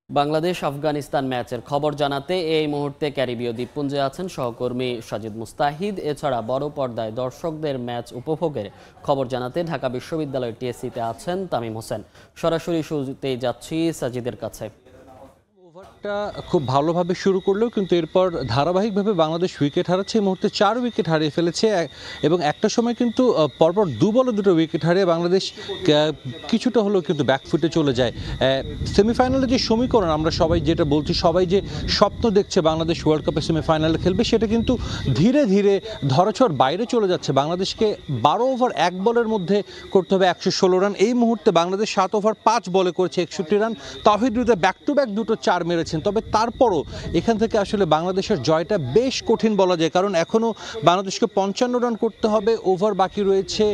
বাংলাদেশ আফগানিস্তান ম্যাচের খবর জানাতে এই মুহূর্তে ক্যারিবীয় দ্বীপপুঞ্জে আছেন সহকর্মী সাজিদ মুস্তাহিদ। এছাড়া বড় পর্দায় দর্শকদের ম্যাচ উপভোগের খবর জানাতে ঢাকা বিশ্ববিদ্যালয় টিএসসিতে আছেন তামিম হোসেন। সরাসরি শুরুতেই যাচ্ছি সাজিদের কাছে। ওভারটা খুব ভালোভাবে শুরু করলেও কিন্তু এরপর ধারাবাহিকভাবে বাংলাদেশ উইকেট হারাচ্ছে। এই মুহূর্তে 4 উইকেট হারিয়ে ফেলেছে এবং একটা সময় কিন্তু পরপর বলে 2 উইকেট হারিয়ে বাংলাদেশ কিছুটা হলেও কিন্তু ব্যাকফুটে চলে যায়। সেমিফাইনালে যে সমীকরণ আমরা সবাই যেটা বলছি, সবাই যে স্বপ্ন দেখছে বাংলাদেশ ওয়ার্ল্ড কাপে সেমিফাইনালে খেলবে, সেটা কিন্তু ধীরে ধীরে ধরাছোঁয়ার বাইরে চলে যাচ্ছে। বাংলাদেশকে 12 ওভার 1 বলের মধ্যে করতে হবে 116 রান। এই মুহূর্তে বাংলাদেশ 7 ওভার 5 বলে করেছে 61 run. Towhid Hridoy back to back 2 4 মেরেছেন। তবে তারপরও এখান থেকে আসলে বাংলাদেশের জয়টা বেশ কঠিন বলা যায়, কারণ এখনও বাংলাদেশকে 55 রান করতে হবে। ওভার বাকি রয়েছে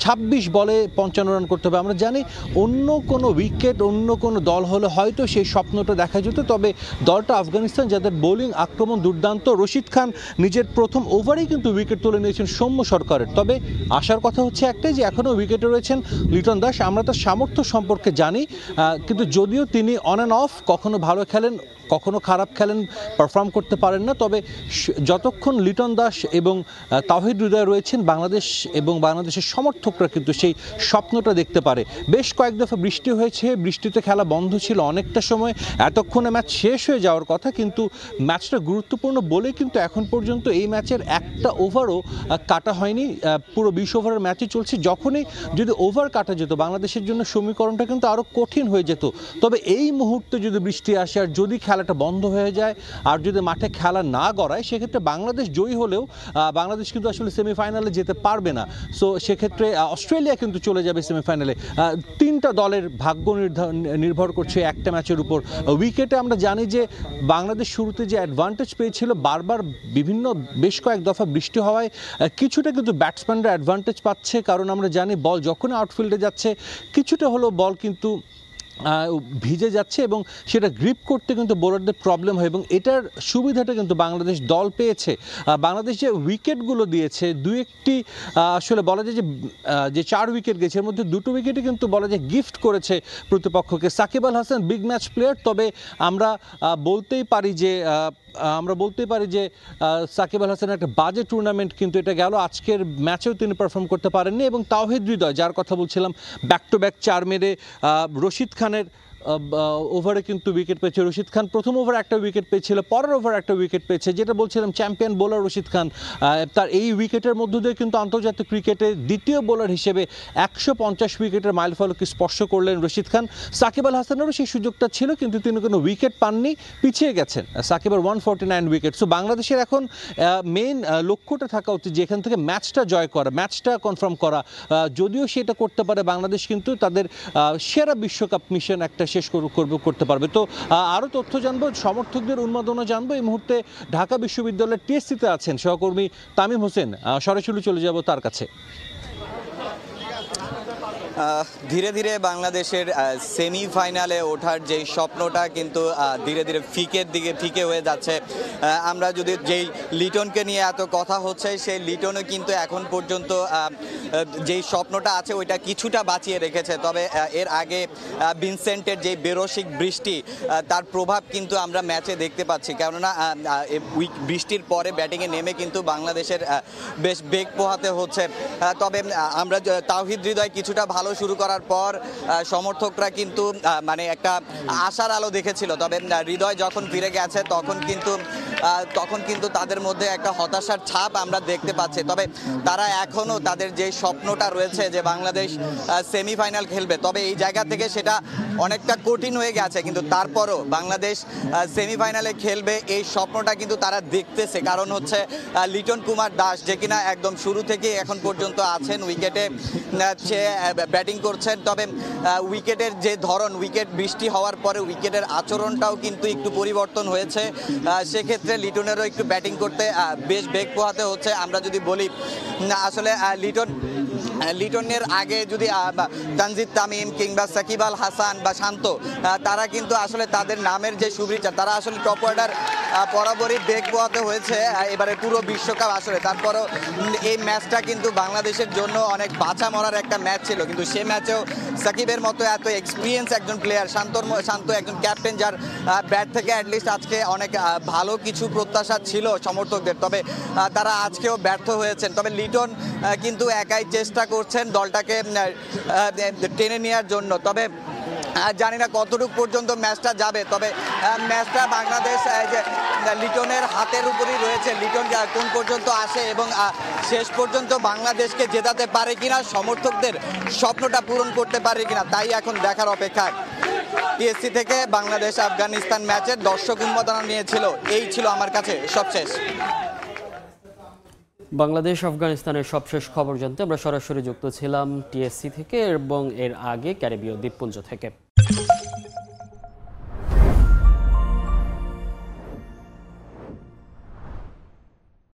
26 বলে 55 রান করতে হবে। আমরা জানি অন্য কোনো উইকেট, অন্য কোনো দল হলে হয়তো সেই স্বপ্নটা দেখা যেত। তবে দলটা আফগানিস্তান, যাদের বোলিং আক্রমণ দুর্দান্ত, রশিদ খান নিজের প্রথম ওভারেই কিন্তু উইকেট তুলে নিয়েছেন সৌম্য সরকারের। তবে আসার কথা হচ্ছে একটাই, যে এখনও উইকেটে রয়েছেন লিটন দাস। আমরা তার সামর্থ্য সম্পর্কে জানি, কিন্তু যদিও তিনি অন অ্যান্ড অফ কখনো ভালো খেলেন, কখনো খারাপ খেলেন, পারফর্ম করতে পারেন না। তবে যতক্ষণ লিটন দাস এবং তাওহিদ হৃদয় রয়েছেন, বাংলাদেশ এবং বাংলাদেশের সমর্থকরা কিন্তু সেই স্বপ্নটা দেখতে পারে। বেশ কয়েক দফা বৃষ্টি হয়েছে, বৃষ্টিতে খেলা বন্ধ ছিল অনেকটা সময়। এতক্ষণে ম্যাচ শেষ হয়ে যাওয়ার কথা, কিন্তু ম্যাচটা গুরুত্বপূর্ণ বলে কিন্তু এখন পর্যন্ত এই ম্যাচের একটা ওভারও কাটা হয়নি। পুরো 20 ওভারের ম্যাচই চলছে। যখনই যদি ওভার কাটা যেত, বাংলাদেশের জন্য সমীকরণটা কিন্তু আরও কঠিন হয়ে যেত। তবে এই মুহূর্তে যদি বৃষ্টি আসে আর যদি খেলাটা বন্ধ হয়ে যায় আর যদি মাঠে খেলা না গড়ায়, সেক্ষেত্রে বাংলাদেশ জয়ী হলেও বাংলাদেশ কিন্তু আসলে সেমিফাইনালে যেতে পারবে না। সো সেক্ষেত্রে অস্ট্রেলিয়া কিন্তু চলে যাবে সেমিফাইনালে। 3টা দলের ভাগ্য নির্ভর করছে একটা ম্যাচের উপর। উইকেটে আমরা জানি যে বাংলাদেশ শুরুতে যে অ্যাডভান্টেজ পেয়েছিল, বারবার বেশ কয়েক দফা বৃষ্টি হওয়ায় কিছুটা কিন্তু ব্যাটসম্যানরা অ্যাডভান্টেজ পাচ্ছে। কারণ আমরা জানি বল যখন আউটফিল্ডে যাচ্ছে, কিছুটা হলেও বল কিন্তু ভিজে যাচ্ছে এবং সেটা গ্রিপ করতে কিন্তু বোলারদের প্রবলেম হয়, এবং এটার সুবিধাটা কিন্তু বাংলাদেশ দল পেয়েছে। বাংলাদেশ যে উইকেটগুলো দিয়েছে, 2-1টি আসলে বলা যায় যে 4 উইকেট গেছে, এর মধ্যে 2টো উইকেটই কিন্তু বলা যায় গিফট করেছে প্রতিপক্ষকে। Shakib Al Hasan big match player, তবে আমরা বলতেই পারি যে সাকিব আল হাসানের একটা বাজে টুর্নামেন্ট কিন্তু এটা গেল। আজকের ম্যাচেও তিনি পারফর্ম করতে পারেননি। এবং তাওহিদ হৃদয়, যার কথা বলছিলাম, ব্যাক টু ব্যাক 4 মেরে রশিদ খানের ওভারে কিন্তু উইকেট পেয়েছে। রশিদ খান প্রথম ওভার একটা উইকেট পেয়েছিল, পরের ওভার একটা উইকেট পেয়েছে। যেটা বলছিলাম, চ্যাম্পিয়ন বোলার রশিদ খান, তার এই উইকেটের মধ্য দিয়ে কিন্তু আন্তর্জাতিক ক্রিকেটে দ্বিতীয় বোলার হিসেবে 150 উইকেটের মাইলফলকে স্পর্শ করলেন রশিদ খান। সাকিব আল হাসানেরও সেই সুযোগটা ছিল, কিন্তু তিনি কোনো উইকেট পাননি, পিছিয়ে গেছেন। সাকিবের 149 উইকেট। সো বাংলাদেশের এখন মেইন লক্ষ্যটা থাকা উচিত যে এখান থেকে ম্যাচটা জয় করা, ম্যাচটা কনফার্ম করা। যদিও সেটা করতে পারে বাংলাদেশ, কিন্তু তাদের সেরা বিশ্বকাপ মিশন একটা শেষ করতে পারবে। তো আরও তথ্য জানবো, সমর্থকদের উন্মাদনা জানবো। এই মুহূর্তে ঢাকা বিশ্ববিদ্যালয়ের টিএসসিতে আছেন সহকর্মী তামিম হোসেন। সরাসরি চলে যাব তার কাছে। ধীরে ধীরে বাংলাদেশের সেমিফাইনালে ওঠার যেই স্বপ্নটা কিন্তু ধীরে ধীরে ফিকে হয়ে যাচ্ছে। আমরা যদি যেই লিটনকে নিয়ে এত কথা হচ্ছে, সেই লিটনও কিন্তু এখন পর্যন্ত যেই স্বপ্নটা আছে ওইটা কিছুটা বাঁচিয়ে রেখেছে। তবে এর আগে ভিনসেন্টের যেই বেরসিক বৃষ্টি, তার প্রভাব কিন্তু আমরা ম্যাচে দেখতে পাচ্ছি। কেননা বৃষ্টির পরে ব্যাটিংয়ে নেমে কিন্তু বাংলাদেশের বেশ বেগ পোহাতে হচ্ছে। তবে আমরা তাওহিদ হৃদয় কিছুটা ভালো শুরু করার পর সমর্থকরা কিন্তু মানে একটা আশার আলো দেখেছিল। তবে হৃদয় যখন ফিরে গেছে, তখন কিন্তু তাদের মধ্যে একটা হতাশার ছাপ আমরা দেখতে পাচ্ছি। তবে তারা এখনও তাদের যে স্বপ্নটা রয়েছে যে বাংলাদেশ সেমিফাইনাল খেলবে, তবে এই জায়গা থেকে সেটা অনেকটা কঠিন হয়ে গেছে। কিন্তু তারপরও বাংলাদেশ সেমিফাইনালে খেলবে এই স্বপ্নটা কিন্তু তারা দেখতেছে। কারণ হচ্ছে লিটন কুমার দাস, যে কিনা একদম শুরু থেকে এখন পর্যন্ত আছেন উইকেটে, সে ব্যাটিং করছেন। তবে উইকেটের যে ধরন, উইকেট বৃষ্টি হওয়ার পরে উইকেটের আচরণটাও কিন্তু একটু পরিবর্তন হয়েছে। সেক্ষেত্রে লিটনেরও একটু ব্যাটিং করতে বেশ বেগ পোহাতে হচ্ছে। আমরা যদি বলি, আসলে লিটন লিটনের আগে যদি তানজিদ তামিম কিংবা সাকিব আল হাসান বা শান্ত তারা কিন্তু আসলে তাদের নামের যে সুবিচার তারা আসলে টপ অর্ডার বরাবরই বেগ পোয়াতে হয়েছে এবারে পুরো বিশ্বকাপ আসলে। তারপরও এই ম্যাচটা কিন্তু বাংলাদেশের জন্য অনেক বাঁচা মরার একটা ম্যাচ ছিল, কিন্তু সে ম্যাচেও সাকিবের মতো এত এক্সপিরিয়েন্স একজন প্লেয়ার, শান্ত একজন ক্যাপ্টেন, যার ব্যাট থেকে অ্যাটলিস্ট আজকে অনেক ভালো কিছু প্রত্যাশা ছিল সমর্থকদের, তবে তারা আজকেও ব্যর্থ হয়েছেন। তবে লিটন কিন্তু একাই চেষ্টা করছেন দলটাকে টেনে নেওয়ার জন্য। তবে জানি না কতটুকু পর্যন্ত ম্যাচটা যাবে, তবে ম্যাচটা বাংলাদেশ যে লিটনের হাতের উপরই রয়েছে। লিটন কোন পর্যন্ত আসে এবং শেষ পর্যন্ত বাংলাদেশকে জেতাতে পারে কিনা, সমর্থকদের স্বপ্নটা পূরণ করতে পারে কিনা, তাই এখন দেখার অপেক্ষা। টিএসসি থেকে বাংলাদেশ আফগানিস্তান ম্যাচের দর্শক উন্মাদনা নিয়েছিল, এই ছিল আমার কাছে সবশেষ। বাংলাদেশ আফগানিস্তানের সবশেষ খবর জানতে আমরা সরাসরি যুক্ত ছিলাম টিএসসি থেকে এবং এর আগে ক্যারিবীয় দ্বীপপুঞ্জ থেকে।